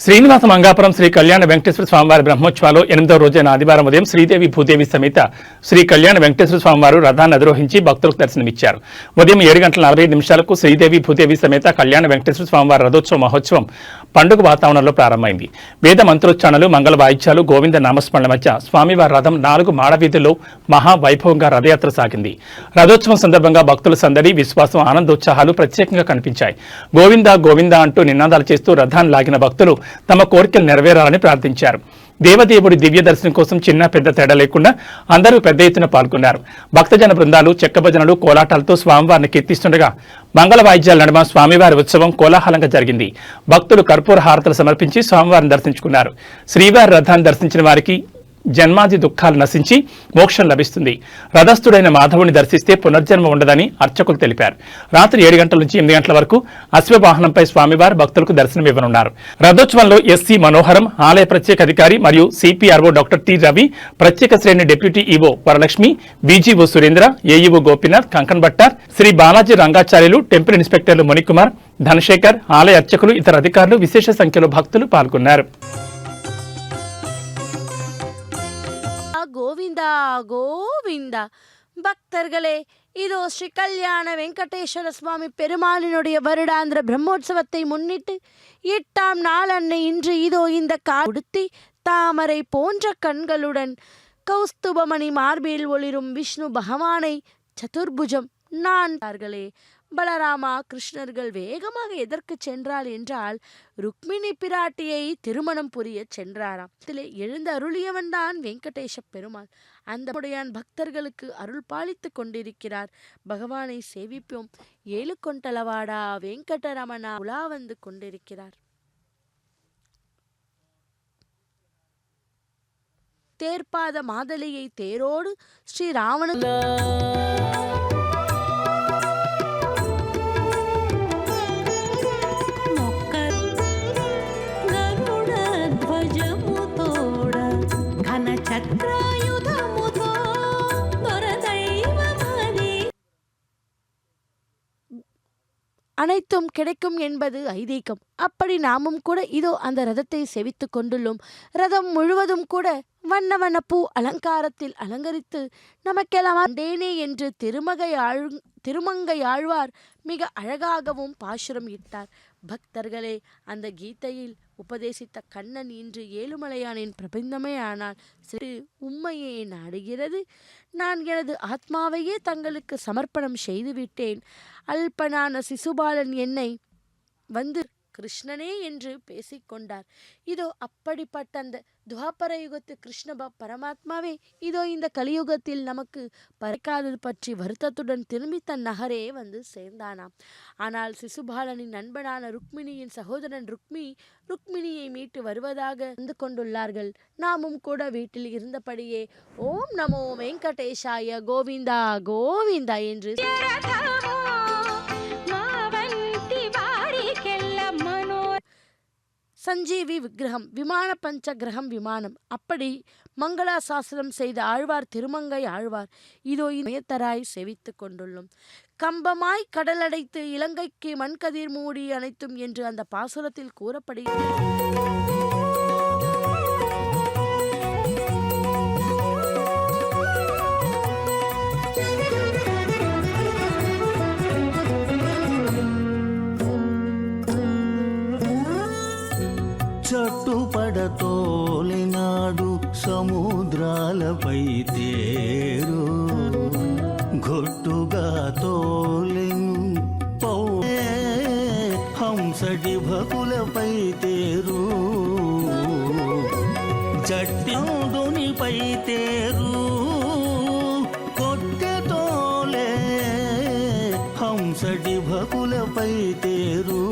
శ్రీనివాస మంగాపురం శ్రీ కళ్యాణ వెంకటేశ్వర స్వామివారి బ్రహ్మోత్సవాలు 8వ రోజైన ఆదివారం ఉదయం శ్రీదేవి భూదేవి సమేత శ్రీ కళ్యాణ వెంకటేశ్వర స్వామివారు రథాన్ని అధిరోహించి భక్తులకు దర్శనమిచ్చారు. ఉదయం 7:45 శ్రీదేవి భూదేవి సమేత కళ్యాణ వెంకటేశ్వర స్వామివారి రథోత్సవ మహోత్సవం పండుగ వాతావరణంలో ప్రారంభమైంది. వేద మంత్రోచ్చారణలు, మంగళ వాయిద్యాలు, గోవింద నామస్మరణల మధ్య స్వామివారి రథం 4 మాడవీధుల్లో మహావైభవంగా రథయాత్ర సాగింది. రథోత్సవం సందర్భంగా భక్తుల సందడి, విశ్వాసం, ఆనందోత్సాహాలు ప్రత్యేకంగా కనిపించాయి. గోవింద గోవింద అంటూ నినాదాలు చేస్తూ రథాన్ని లాగిన భక్తులు తమ కోరికలు నెరవేరాలని ప్రార్థించారు. దేవదేవుడి దివ్య దర్శనం కోసం చిన్న పెద్ద తేడా లేకుండా అందరూ పెద్ద ఎత్తున పాల్గొన్నారు. భక్తజన బృందాలు, చెక్క భజనలు, కోలాటాలతో స్వామివారిని కీర్తిస్తుండగా మంగళ వాయిద్యాల నడుమ స్వామివారి ఉత్సవం కోలాహలంగా జరిగింది. భక్తులు కర్పూర హారతలు సమర్పించి స్వామివారిని దర్శించుకున్నారు. శ్రీవారి రథాన్ని దర్శించిన వారికి జన్మాది దుఃఖాలు నశించి మోక్షం లభిస్తుంది. రథస్థుడైన మాధవుని దర్శిస్తే పునర్జన్మ ఉండదని అర్చకులు తెలిపారు. రాత్రి 7 గంటల నుంచి 8 గంటల వరకు అశ్వవాహనంపై స్వామివారు భక్తులకు దర్శనమివ్వనున్నారు. రథోత్సవంలో ఎస్సీ మనోహరం, ఆలయ ప్రత్యేక అధికారి మరియు సిపిఆర్ఓ డాక్టర్ టి రవి, ప్రత్యేక శ్రేణి deputy EO Varalakshmi, BGO Surendra, AEO Gopinath, Kankan Bhattar, Shri Balaji Rangacharyulu, temple ఇన్స్పెక్టర్లు మునికుమార్, ధనశేఖర్, ఆలయ అర్చకులు, ఇతర అధికారులు, విశేష సంఖ్యలో భక్తులు పాల్గొన్నారు. கோவிந்தா கோவிந்தா. பக்தர்களே, இதோ ஸ்ரீ கல்யாண வெங்கடேஸ்வர சுவாமி பெருமாளினுடைய வருடாந்திர பிரம்மோற்சவத்தை முன்னிட்டு 8ஆம் நாள் அன்னை இன்று இதோ இந்த காடுத்தி தாமரை போன்ற கண்களுடன் கௌஸ்துபமணி மார்பில் ஒளிரும் விஷ்ணு பகவானை சதுர்புஜம் நான்கார்களே. பலராமா கிருஷ்ணர்கள் வேகமாக எதற்கு சென்றாள் என்றால் ருக்மிணி பிராட்டியை திருமணம் புரிய சென்றாராம். இதிலே எழுந்து அருளியவன் தான் வெங்கடேஷ பெருமாள். அந்த உடையான் பக்தர்களுக்கு அருள் பாலித்து கொண்டிருக்கிறார். பகவானை சேவிப்போம். 7 கொண்டலவாடா வெங்கடரமணா உலா வந்து கொண்டிருக்கிறார். தேர்பாத மாதலியை தேரோடு ஸ்ரீ ராவண அனைத்தும் கிடைக்கும் என்பது ஐதீகம். அப்படி நாமும் கூட இதோ அந்த ரதத்தை செவித்து கொண்டுள்ளோம். ரதம் முழுவதும் கூட வண்ண வண்ண பூ அலங்காரத்தில் அலங்கரித்து நமக்கெல்லாம் அண்டேனே என்று திருமங்கை ஆழ்வார் மிக அழகாகவும் பாசுரம் இட்டார். பக்தர்களே, அந்த கீதையில் உபதேசித்த கண்ணன் இன்று ஏழுமலையானின் பிரபந்தமே ஆனால் சிறு உண்மையே நாடுகிறது. நான் எனது ஆத்மாவையே தங்களுக்கு சமர்ப்பணம் செய்துவிட்டேன். அல்பனான சிசுபாலன் என்னை வந்து கிருஷ்ணனே என்று பேசிக்கொண்டார். இதோ அப்படிப்பட்ட அந்த துவாபர யுகத்து கிருஷ்ண பரமாத்மாவே இதோ இந்த கலியுகத்தில் நமக்கு பறக்காதது பற்றி வருத்தத்துடன் திரும்பி தன் நகரே வந்து சேர்ந்தானாம். ஆனால் சிசுபாலனின் நண்பனான ருக்மிணியின் சகோதரன் ருக்மிணியை மீட்டு வருவதாக வந்து கொண்டுள்ளார்கள். நாமும் கூட வீட்டில் இருந்தபடியே ஓம் நமோ வெங்கடேஷாய கோவிந்தா கோவிந்தா என்று சஞ்சீவி விக்கிரகம், விமான பஞ்ச கிரகம் விமானம், அப்படி மங்களாசாசனம் செய்த ஆழ்வார் திருமங்கை ஆழ்வார் இதோ இணையத்தராய் செவித்து கொண்டுள்ளோம். கம்பமாய் கடலடைத்து இலங்கைக்கு மண்கதிர் மூடி அனைத்தும் என்று அந்த பாசுரத்தில் கூறப்படுகிறது. చట్టుపడతోలినాడు సముద్రాలపై తేరు, గొట్టుగా తోలెను హంసటి భకులపై తేరు, జట్టిపై తేరు, కొట్టె తోలే హంసటి భకులపై తేరు.